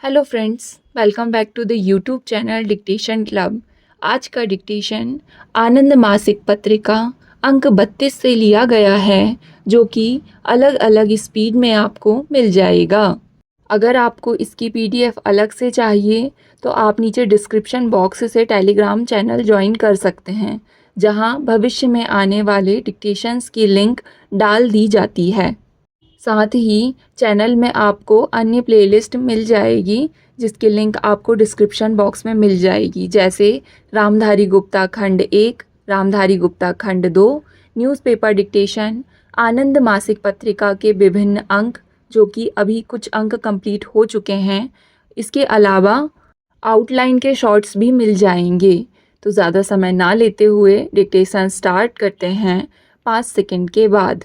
Hello friends, welcome back to the YouTube channel dictation club. आज का dictation आनंद मासिक पत्रिका अंक 32 से लिया गया है, जो कि अलग अलग स्पीड में आपको मिल जाएगा। अगर आपको इसकी पीडीएफ अलग से चाहिए तो आप नीचे डिस्क्रिप्शन बॉक्स से टेलीग्राम चैनल ज्वाइन कर सकते हैं, जहां भविष्य में आने वाले डिक्टेशंस की लिंक डाल दी जाती है। साथ ही चैनल में आपको अन्य प्लेलिस्ट मिल जाएगी, जिसकी लिंक आपको डिस्क्रिप्शन बॉक्स में मिल जाएगी, जैसे रामधारी गुप्ता खंड 1, रामधारी गुप्ता खंड 2, न्यूज़पेपर डिक्टेशन, आनंद मासिक पत्रिका के विभिन्न अंक, जो कि अभी कुछ अंक कंप्लीट हो चुके हैं। इसके अलावा आउटलाइन के शॉर्ट्स भी मिल जाएंगे। तो ज़्यादा समय ना लेते हुए डिक्टेशन स्टार्ट करते हैं 5 सेकंड के बाद।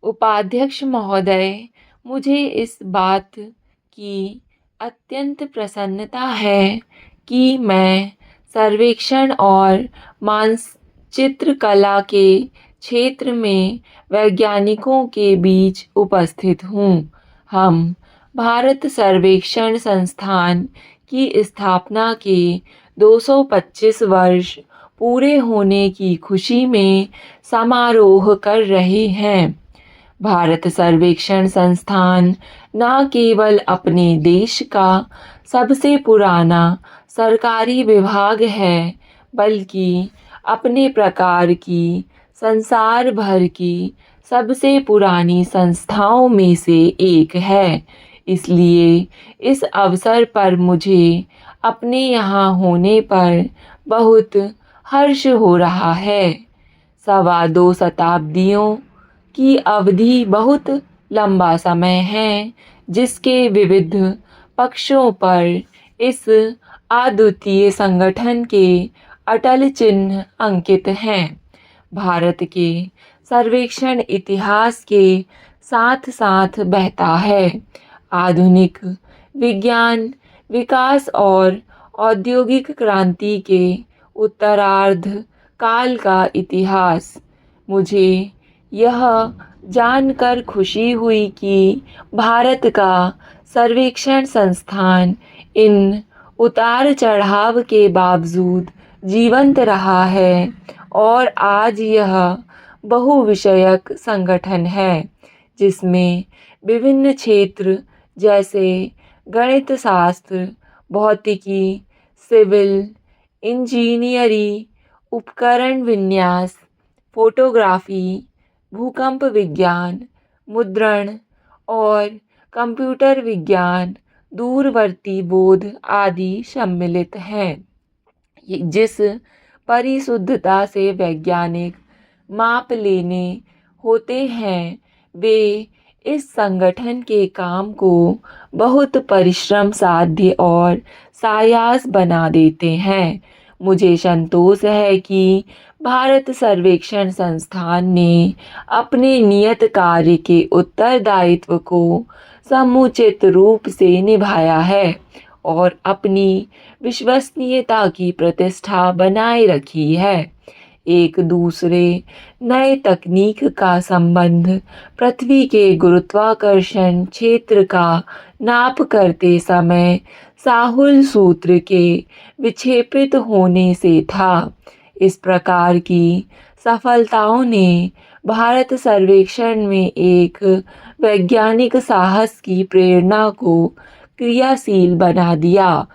उपाध्यक्ष महोदय, मुझे इस बात की अत्यंत प्रसन्नता है कि मैं सर्वेक्षण और मानचित्र कला के क्षेत्र में वैज्ञानिकों के बीच उपस्थित हूँ। हम भारत सर्वेक्षण संस्थान की स्थापना के 225 वर्ष पूरे होने की खुशी में समारोह कर रहे हैं। भारत सर्वेक्षण संस्थान न केवल अपने देश का सबसे पुराना सरकारी विभाग है, बल्कि अपने प्रकार की संसार भर की सबसे पुरानी संस्थाओं में से एक है। इसलिए इस अवसर पर मुझे अपने यहाँ होने पर बहुत हर्ष हो रहा है। 2.25 शताब्दियों की अवधि बहुत लंबा समय है, जिसके विविध पक्षों पर इस अद्वितीय संगठन के अटल चिन्ह अंकित हैं। भारत के सर्वेक्षण इतिहास के साथ साथ बहता है। आधुनिक विज्ञान विकास और औद्योगिक क्रांति के उत्तरार्ध काल का इतिहास। मुझे यह जानकर खुशी हुई कि भारत का सर्वेक्षण संस्थान इन उतार चढ़ाव के बावजूद जीवंत रहा है और आज यह बहुविषयक संगठन है, जिसमें विभिन्न क्षेत्र जैसे गणित शास्त्र, भौतिकी, सिविल इंजीनियरी, उपकरण विन्यास, फोटोग्राफी, भूकंप विज्ञान, मुद्रण और कंप्यूटर विज्ञान, दूरवर्ती बोध आदि सम्मिलित हैं। जिस परिशुद्धता से वैज्ञानिक माप लेने होते हैं, वे इस संगठन के काम को बहुत परिश्रम साध्य और सायास बना देते हैं। मुझे संतोष है कि भारत सर्वेक्षण संस्थान ने अपने नियत कार्य के उत्तरदायित्व को समुचित रूप से निभाया है और अपनी विश्वसनीयता की प्रतिष्ठा बनाए रखी है। एक दूसरे नए तकनीक का संबंध पृथ्वी के गुरुत्वाकर्षण क्षेत्र का नाप करते समय साहुल सूत्र के विक्षेपित होने से था। इस प्रकार की सफलताओं ने भारत सर्वेक्षण में एक वैज्ञानिक साहस की प्रेरणा को क्रियाशील बना दिया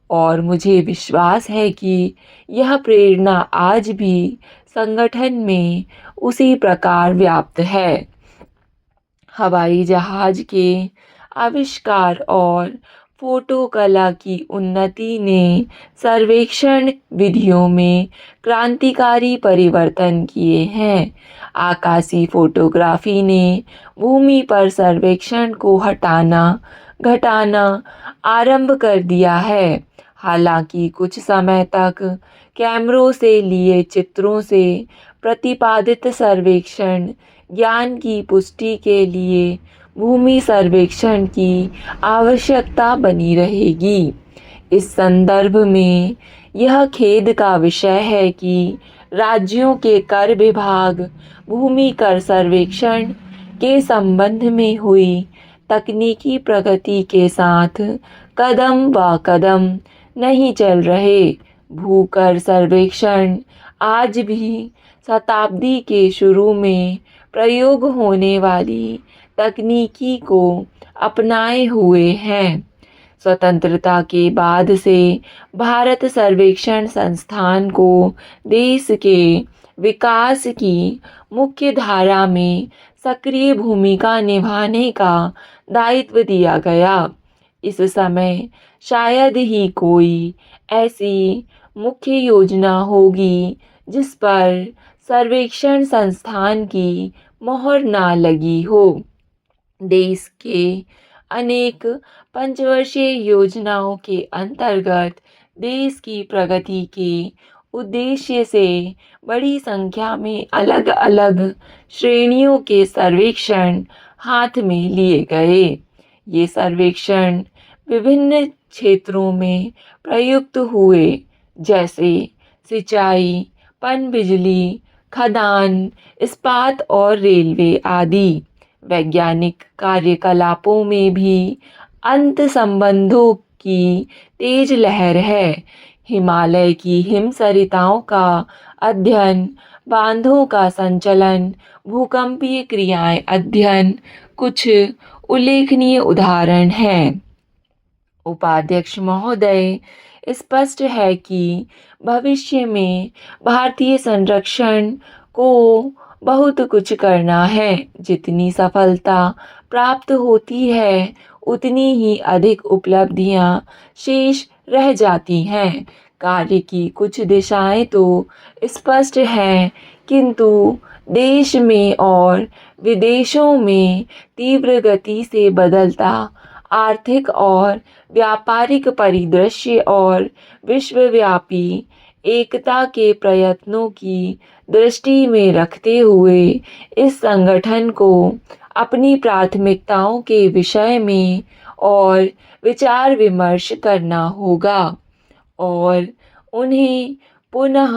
और मुझे विश्वास है कि यह प्रेरणा आज भी संगठन में उसी प्रकार व्याप्त है। हवाई जहाज के आविष्कार और फोटो कला की उन्नति ने सर्वेक्षण विधियों में क्रांतिकारी परिवर्तन किए हैं। आकाशीय फोटोग्राफी ने भूमि पर सर्वेक्षण को हटाना घटाना आरंभ कर दिया है। हालांकि कुछ समय तक कैमरों से लिए चित्रों से प्रतिपादित सर्वेक्षण ज्ञान की पुष्टि के लिए भूमि सर्वेक्षण की आवश्यकता बनी रहेगी। इस संदर्भ में यह खेद का विषय है कि राज्यों के कर विभाग भूमि कर सर्वेक्षण के संबंध में हुई तकनीकी प्रगति के साथ कदम ब कदम नहीं चल रहे। भूकर सर्वेक्षण आज भी शताब्दी के शुरू में प्रयोग होने वाली तकनीकी को अपनाए हुए हैं। स्वतंत्रता के बाद से भारत सर्वेक्षण संस्थान को देश के विकास की मुख्य धारा में सक्रिय भूमिका निभाने का दायित्व दिया गया। इस समय शायद ही कोई ऐसी मुख्य योजना होगी जिस पर सर्वेक्षण संस्थान की मोहर ना लगी हो। देश के अनेक पंचवर्षीय योजनाओं के अंतर्गत देश की प्रगति के उद्देश्य से बड़ी संख्या में अलग अलग श्रेणियों के सर्वेक्षण हाथ में लिए गए। ये सर्वेक्षण विभिन्न क्षेत्रों में प्रयुक्त हुए, जैसे सिंचाई, पनबिजली, खदान, इस्पात और रेलवे आदि। वैज्ञानिक कार्यकलापों में भी अंत संबंधों की तेज लहर है। हिमालय की हिमसरिताओं का अध्ययन, बांधों का संचलन, भूकंपीय क्रियाएं अध्ययन कुछ उल्लेखनीय उदाहरण हैं। उपाध्यक्ष महोदय, स्पष्ट है कि भविष्य में भारतीय संरक्षण को बहुत कुछ करना है। जितनी सफलता प्राप्त होती है उतनी ही अधिक उपलब्धियां शेष रह जाती हैं। कार्य की कुछ दिशाएं तो स्पष्ट हैं, किंतु देश में और विदेशों में तीव्र गति से बदलता आर्थिक और व्यापारिक परिदृश्य और विश्वव्यापी एकता के प्रयत्नों की दृष्टि में रखते हुए इस संगठन को अपनी प्राथमिकताओं के विषय में और विचार विमर्श करना होगा और उन्हें पुनः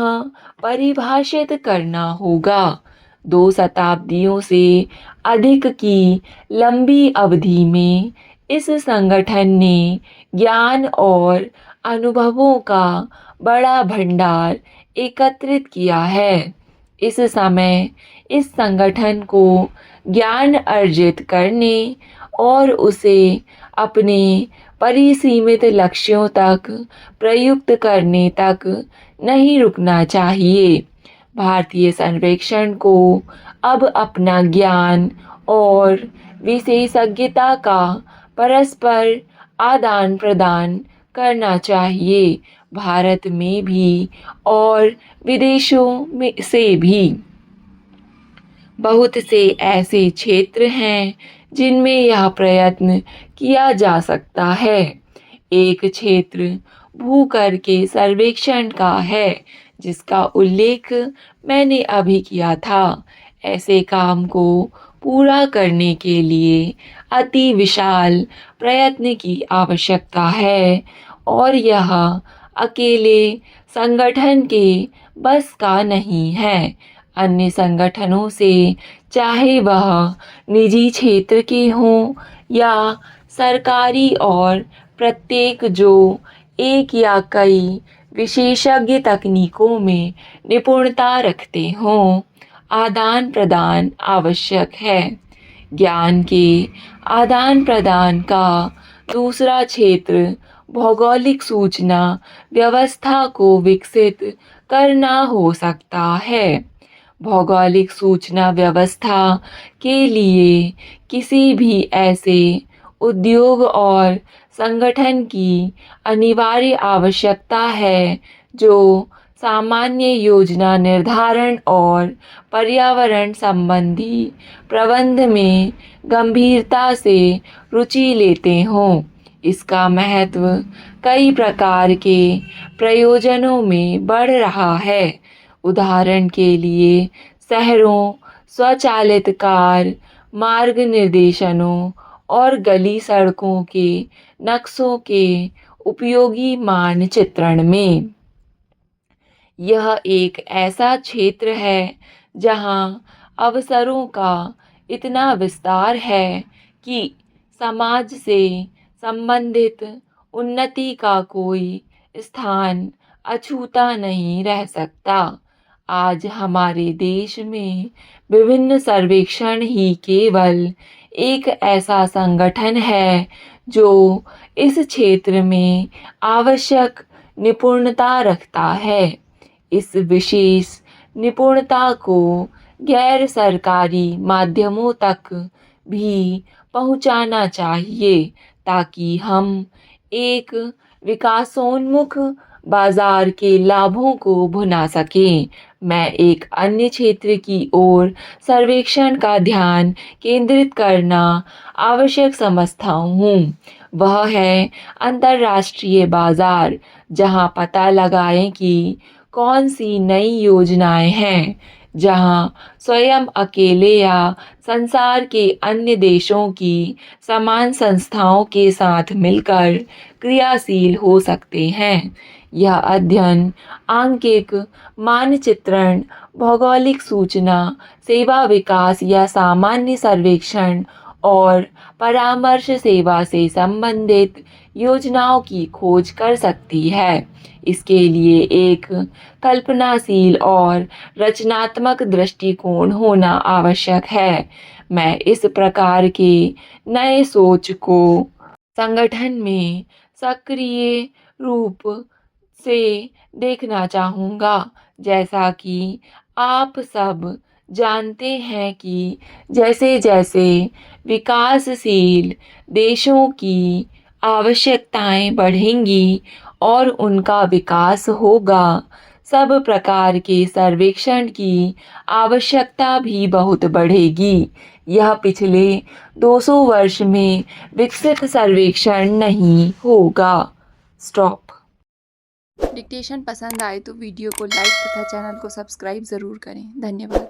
परिभाषित करना होगा। 2 शताब्दियों से अधिक की लंबी अवधि में इस संगठन ने ज्ञान और अनुभवों का बड़ा भंडार एकत्रित किया है। इस समय इस संगठन को ज्ञान अर्जित करने और उसे अपने परिसीमित लक्ष्यों तक प्रयुक्त करने तक नहीं रुकना चाहिए। भारतीय सर्वेक्षण को अब अपना ज्ञान और विशेषज्ञता का परस्पर आदान प्रदान करना चाहिए, भारत में भी और विदेशों में से भी। बहुत से ऐसे क्षेत्र हैं जिनमें यह प्रयत्न किया जा सकता है। एक क्षेत्र भूकर के सर्वेक्षण का है, जिसका उल्लेख मैंने अभी किया था। ऐसे काम को पूरा करने के लिए अति विशाल प्रयत्न की आवश्यकता है और यह अकेले संगठन के बस का नहीं है। अन्य संगठनों से, चाहे वह निजी क्षेत्र के हों या सरकारी, और प्रत्येक जो एक या कई विशेषज्ञ तकनीकों में निपुणता रखते हों, आदान प्रदान आवश्यक है। ज्ञान के आदान प्रदान का दूसरा क्षेत्र भौगोलिक सूचना व्यवस्था को विकसित करना हो सकता है। भौगोलिक सूचना व्यवस्था के लिए किसी भी ऐसे उद्योग और संगठन की अनिवार्य आवश्यकता है जो सामान्य योजना निर्धारण और पर्यावरण संबंधी प्रबंध में गंभीरता से रुचि लेते हों। इसका महत्व कई प्रकार के प्रयोजनों में बढ़ रहा है। उदाहरण के लिए शहरों, स्वचालित कार, मार्ग निर्देशनों और गली सड़कों के नक्शों के उपयोगी मानचित्रण में। यह एक ऐसा क्षेत्र है जहां अवसरों का इतना विस्तार है कि समाज से संबंधित उन्नति का कोई स्थान अछूता नहीं रह सकता। आज हमारे देश में विभिन्न सर्वेक्षण ही केवल एक ऐसा संगठन है जो इस क्षेत्र में आवश्यक निपुणता रखता है। इस विशेष निपुणता को गैर सरकारी माध्यमों तक भी पहुंचाना चाहिए ताकि हम एक विकासोन्मुख बाजार के लाभों को भुना सकें। मैं एक अन्य क्षेत्र की ओर सर्वेक्षण का ध्यान केंद्रित करना आवश्यक समझता हूँ। वह है अंतर्राष्ट्रीय बाजार, जहाँ पता लगाएं कि कौन सी नई योजनाएं हैं जहां स्वयं अकेले या संसार के अन्य देशों की समान संस्थाओं के साथ मिलकर क्रियाशील हो सकते हैं। यह अध्ययन आंकिक मानचित्रण, भौगोलिक सूचना, सेवा विकास या सामान्य सर्वेक्षण और परामर्श सेवा से संबंधित योजनाओं की खोज कर सकती है। इसके लिए एक कल्पनाशील और रचनात्मक दृष्टिकोण होना आवश्यक है। मैं इस प्रकार के नए सोच को संगठन में सक्रिय रूप से देखना चाहूँगा। जैसा कि आप सब जानते हैं कि जैसे जैसे विकासशील देशों की आवश्यकताएं बढ़ेंगी और उनका विकास होगा, सब प्रकार के सर्वेक्षण की आवश्यकता भी बहुत बढ़ेगी। यह पिछले 200 वर्ष में विकसित सर्वेक्षण नहीं होगा। स्टॉप। डिक्टेशन पसंद आए तो वीडियो को लाइक तथा चैनल को सब्सक्राइब ज़रूर करें। धन्यवाद।